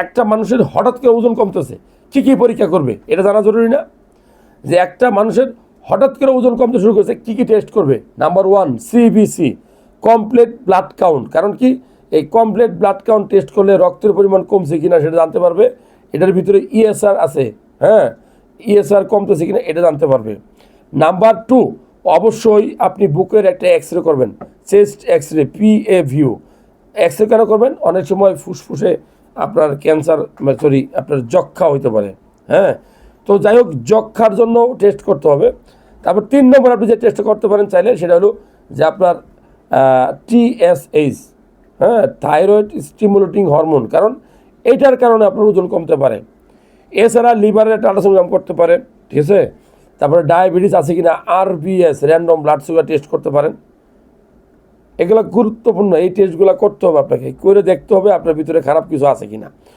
একটা মানুষের হঠাৎ করে ওজন কমতেছে, কী কী পরীক্ষা করবে এটা জানা জরুরি না? যে একটা মানুষের হঠাৎ করে ওজন কমতে শুরু করেছে, কী কী টেস্ট করবে? Number 1 CBC, complete blood count. কারণ কি, এই কমপ্লিট ব্লাড কাউন্ট টেস্ট করলে রক্তের পরিমাণ কমছে কিনা সেটা জানতে পারবে। এটার ভিতরে ইএসআর আছে, হ্যাঁ, ইএসআর কমতেছে কিনা এটা জানতে পারবে। নাম্বার 2, অবশ্যই আপনি বুকের একটা এক্স রে করবেন, chest X ray, PA view. X ray কেন করবেন? অনেক সময় ফুসফুসে আপনার ক্যান্সার, সরি আপনার যক্ষা হইতে পারে, হ্যাঁ। তো যাই হোক, যক্ষার জন্য টেস্ট করতে হবে। তারপর 3 নম্বর আপনি যে টেস্ট করতে পারেন চাইলে, সেটা হলো যে আপনার টিএসএইচ, হ্যাঁ, থাইরয়েড স্টিমুলেটিং হরমোন। কারণ এটার কারণে আপনার ওজন কমতে পারে। এছাড়া লিভারের একটা আল্ট্রাসাউন্ড করতে পারেন, ঠিক আছে। তারপরে ডায়াবেটিস আছে কিনা, RBS, random blood sugar test করতে পারেন। এগুলো গুরুত্বপূর্ণ, এই টেস্টগুলো করতে হবে আপনাকে, করে দেখতে হবে আপনার ভিতরে খারাপ কিছু আছে কিনা।